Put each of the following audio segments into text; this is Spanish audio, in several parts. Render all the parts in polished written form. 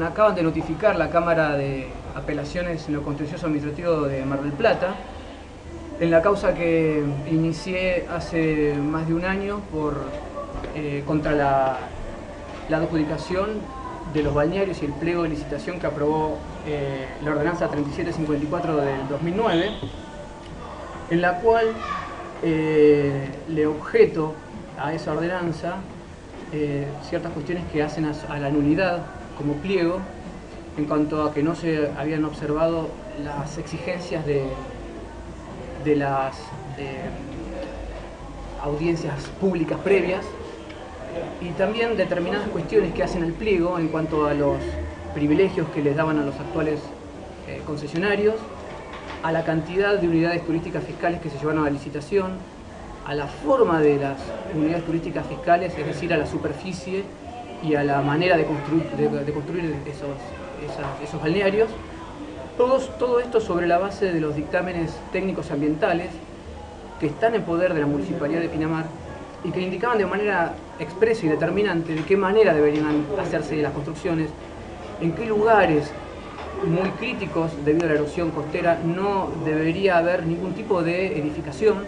acaban de notificar la Cámara de Apelaciones en lo Contencioso Administrativo de Mar del Plata en la causa que inicié hace más de un año contra la adjudicación de los balnearios y el pliego de licitación que aprobó la ordenanza 3754 del 2009, en la cual le objeto a esa ordenanza ciertas cuestiones que hacen a la nulidad como pliego en cuanto a que no se habían observado las exigencias de las audiencias públicas previas y también determinadas cuestiones que hacen al pliego en cuanto a los privilegios que les daban a los actuales concesionarios, a la cantidad de unidades turísticas fiscales que se llevaron a la licitación, a la forma de las unidades turísticas fiscales, es decir, a la superficie y a la manera de construir esos balnearios. Todo esto sobre la base de los dictámenes técnicos ambientales que están en poder de la Municipalidad de Pinamar y que indicaban de manera expresa y determinante de qué manera deberían hacerse las construcciones, en qué lugares muy críticos debido a la erosión costera no debería haber ningún tipo de edificación.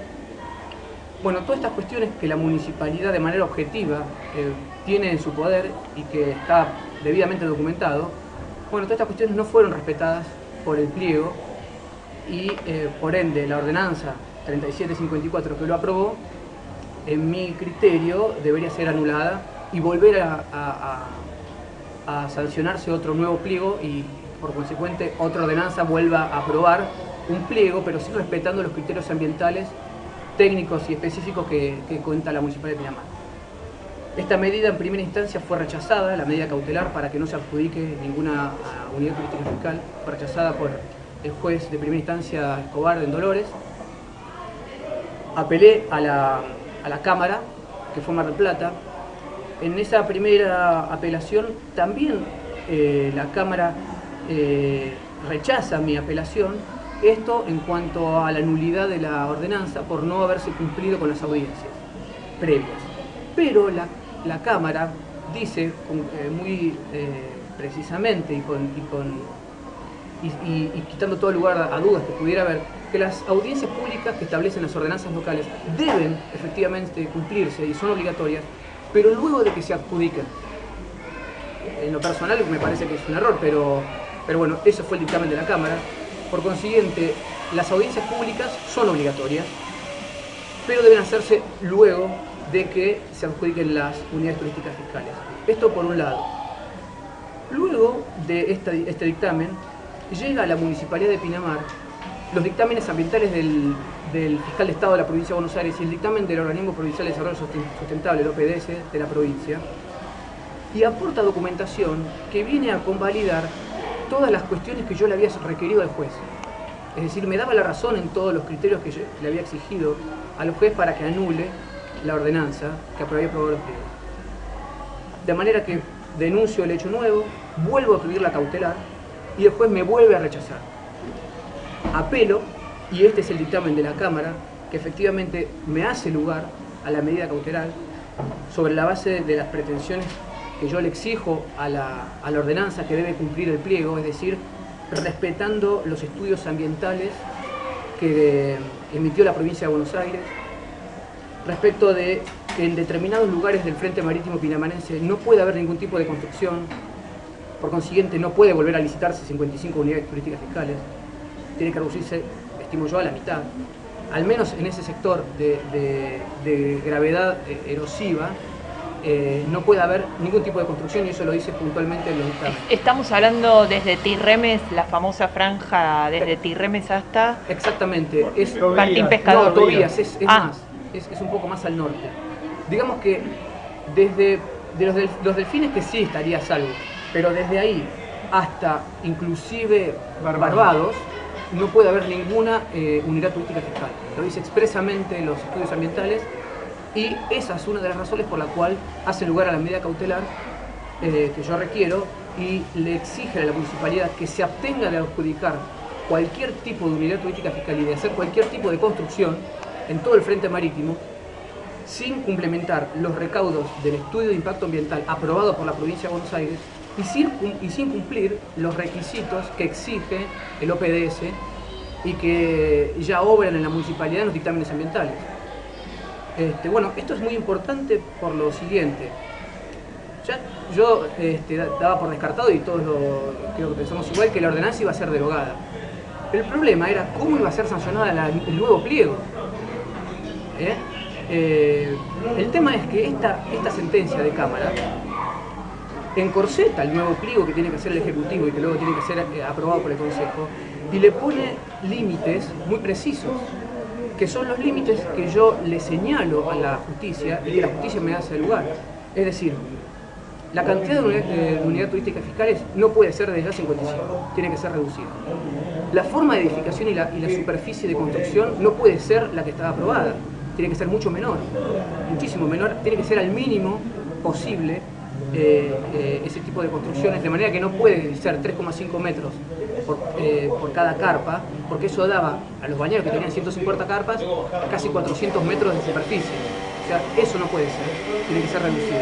Bueno, todas estas cuestiones que la municipalidad de manera objetiva tiene en su poder y que está debidamente documentado, bueno, todas estas cuestiones no fueron respetadas por el pliego y por ende la ordenanza 3754 que lo aprobó, en mi criterio, debería ser anulada y volver a sancionarse otro nuevo pliego y por consecuente otra ordenanza vuelva a aprobar un pliego, pero sí respetando los criterios ambientales técnicos y específicos que cuenta la Municipalidad de Pinamar. Esta medida en primera instancia fue rechazada, la medida cautelar para que no se adjudique ninguna unidad turística fiscal, fue rechazada por el juez de primera instancia Escobar en Dolores. Apelé a la Cámara, que fue Mar del Plata. En esa primera apelación también la Cámara rechaza mi apelación, esto en cuanto a la nulidad de la ordenanza por no haberse cumplido con las audiencias previas. Pero la Cámara dice muy precisamente y quitando todo lugar a dudas que pudiera haber, que las audiencias públicas que establecen las ordenanzas locales deben efectivamente cumplirse y son obligatorias, pero luego de que se adjudiquen. En lo personal me parece que es un error, pero bueno, eso fue el dictamen de la Cámara. Por consiguiente, las audiencias públicas son obligatorias, pero deben hacerse luego de que se adjudiquen las unidades turísticas fiscales. Esto por un lado. Luego de este dictamen, llega a la Municipalidad de Pinamar los dictámenes ambientales del Fiscal de Estado de la Provincia de Buenos Aires y el dictamen del Organismo Provincial de Desarrollo Sustentable, el OPDS, de la provincia, y aporta documentación que viene a convalidar todas las cuestiones que yo le había requerido al juez. Es decir, me daba la razón en todos los criterios que yo le había exigido al juez para que anule la ordenanza que había aprobado los pliegos. De manera que denuncio el hecho nuevo, vuelvo a pedir la cautelar y el juez me vuelve a rechazar. Apelo, y este es el dictamen de la Cámara, que efectivamente me hace lugar a la medida cautelar sobre la base de las pretensiones que yo le exijo a la ordenanza que debe cumplir el pliego, es decir, respetando los estudios ambientales que emitió la provincia de Buenos Aires, respecto de que en determinados lugares del Frente Marítimo Pinamarense no puede haber ningún tipo de construcción, por consiguiente no puede volver a licitarse 55 unidades turísticas fiscales, tiene que reducirse, estimo yo, a la mitad, al menos en ese sector de gravedad erosiva. No puede haber ningún tipo de construcción y eso lo dice puntualmente en los dictámenes. Estamos hablando desde Tirremes, la famosa franja desde Tirremes hasta... Exactamente. Es Martín Pescador. No, Tobías, es más, es un poco más al norte. Digamos que desde los delfines que sí estaría a salvo, pero desde ahí hasta inclusive Barbados no puede haber ninguna unidad turística fiscal. Lo dice expresamente los estudios ambientales. Y esa es una de las razones por la cual hace lugar a la medida cautelar que yo requiero y le exige a la municipalidad que se abstenga de adjudicar cualquier tipo de unidad turística fiscal y de hacer cualquier tipo de construcción en todo el frente marítimo sin complementar los recaudos del estudio de impacto ambiental aprobado por la provincia de Buenos Aires y sin cumplir los requisitos que exige el OPDS y que ya obran en la municipalidad en los dictámenes ambientales. Bueno, esto es muy importante por lo siguiente. Ya yo daba por descartado, y todos creo que pensamos igual, que la ordenanza iba a ser derogada. Pero el problema era cómo iba a ser sancionada el nuevo pliego. El tema es que esta sentencia de Cámara encorseta el nuevo pliego que tiene que hacer el Ejecutivo y que luego tiene que ser aprobado por el Consejo, y le pone límites muy precisos, que son los límites que yo le señalo a la justicia y que la justicia me hace lugar. Es decir, la cantidad de unidades turísticas fiscales no puede ser de ya 55, tiene que ser reducida. La forma de edificación y la superficie de construcción no puede ser la que estaba aprobada, tiene que ser mucho menor, muchísimo menor, tiene que ser al mínimo posible ese tipo de construcciones, de manera que no puede ser 3,5 metros por cada carpa, porque eso daba a los bañeros que tenían 150 carpas casi 400 metros de superficie. O sea, eso no puede ser, tiene que ser reducido.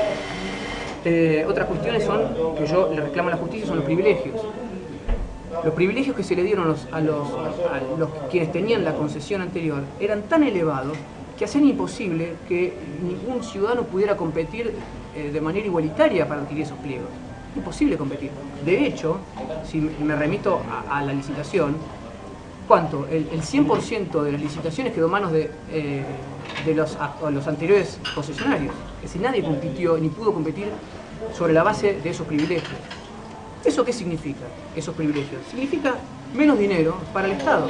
Otras cuestiones que yo le reclamo a la justicia son los privilegios. Los privilegios que se le dieron a los quienes tenían la concesión anterior eran tan elevados que hacían imposible que ningún ciudadano pudiera competir de manera igualitaria para adquirir esos pliegos. Imposible competir. De hecho, si me remito a la licitación, ¿cuánto? El 100% de las licitaciones quedó en manos de los anteriores concesionarios. Es decir, nadie compitió ni pudo competir sobre la base de esos privilegios. ¿Eso qué significa, esos privilegios? Significa menos dinero para el Estado.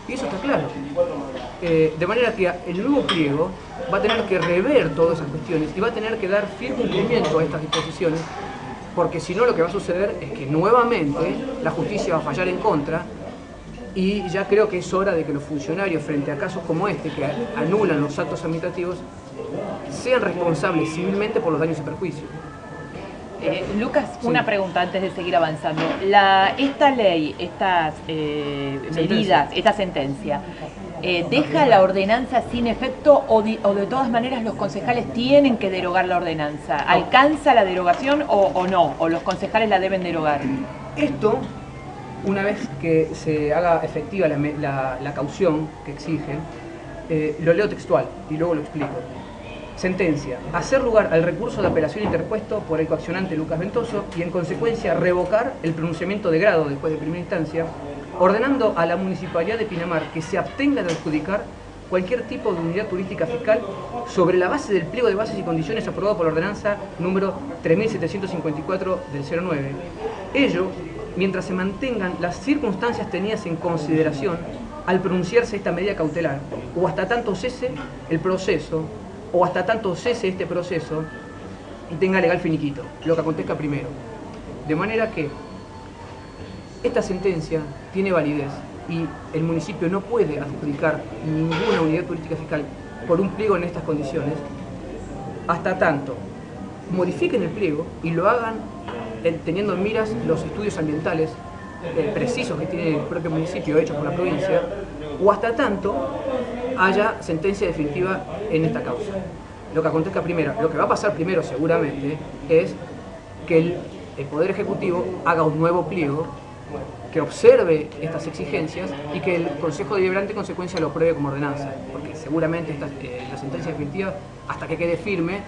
Y eso está claro. De manera que el nuevo pliego va a tener que rever todas esas cuestiones y va a tener que dar fiel cumplimiento a estas disposiciones, porque si no, lo que va a suceder es que nuevamente la justicia va a fallar en contra, y ya creo que es hora de que los funcionarios, frente a casos como este, que anulan los actos administrativos, sean responsables civilmente por los daños y perjuicios. Lucas, una pregunta antes de seguir avanzando. Esta ley, estas medidas, esta sentencia, ¿deja la ordenanza sin efecto o de todas maneras los concejales tienen que derogar la ordenanza? ¿Alcanza la derogación o no? ¿O los concejales la deben derogar? Esto, una vez que se haga efectiva la caución que exigen, lo leo textual y luego lo explico. Sentencia: hacer lugar al recurso de apelación interpuesto por el coaccionante Lucas Ventoso y en consecuencia revocar el pronunciamiento de grado después de primera instancia, ordenando a la Municipalidad de Pinamar que se abstenga de adjudicar cualquier tipo de unidad turística fiscal sobre la base del pliego de bases y condiciones aprobado por la ordenanza número 3754 del 09. Ello mientras se mantengan las circunstancias tenidas en consideración al pronunciarse esta medida cautelar, o hasta tanto cese el proceso, o hasta tanto cese este proceso y tenga legal finiquito, lo que acontezca primero. De manera que esta sentencia tiene validez y el municipio no puede adjudicar ninguna unidad turística fiscal por un pliego en estas condiciones, hasta tanto modifiquen el pliego y lo hagan teniendo en miras los estudios ambientales precisos que tiene el propio municipio hechos por la provincia, o hasta tanto haya sentencia definitiva en esta causa. Lo que acontezca primero, lo que va a pasar primero seguramente es que el Poder Ejecutivo haga un nuevo pliego que observe estas exigencias y que el Consejo Deliberante en consecuencia lo apruebe como ordenanza, porque seguramente la sentencia definitiva, hasta que quede firme,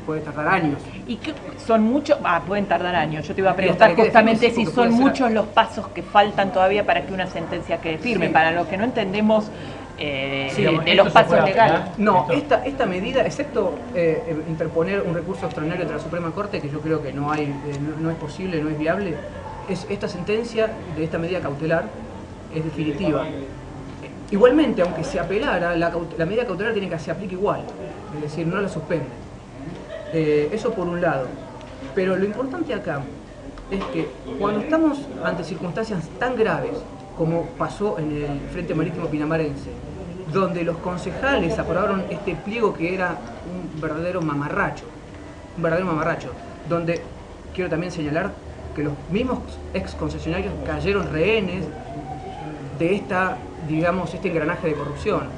puede tardar años. ¿Y qué son muchos? Pueden tardar años. Yo te iba a preguntar justamente si son muchos los pasos que faltan todavía para que una sentencia quede firme, sí. Para los que no entendemos de los pasos legales. No, esta medida, excepto interponer un recurso extraordinario ante la Suprema Corte, que yo creo que no es posible, no es viable, esta sentencia de esta medida cautelar es definitiva. Igualmente, aunque se apelara, la medida cautelar tiene que se aplique igual, es decir, no la suspende. Eso por un lado. Pero lo importante acá es que cuando estamos ante circunstancias tan graves como pasó en el Frente Marítimo Pinamarense, donde los concejales aprobaron este pliego que era un verdadero mamarracho, donde quiero también señalar que los mismos ex concesionarios cayeron rehenes de este engranaje de corrupción.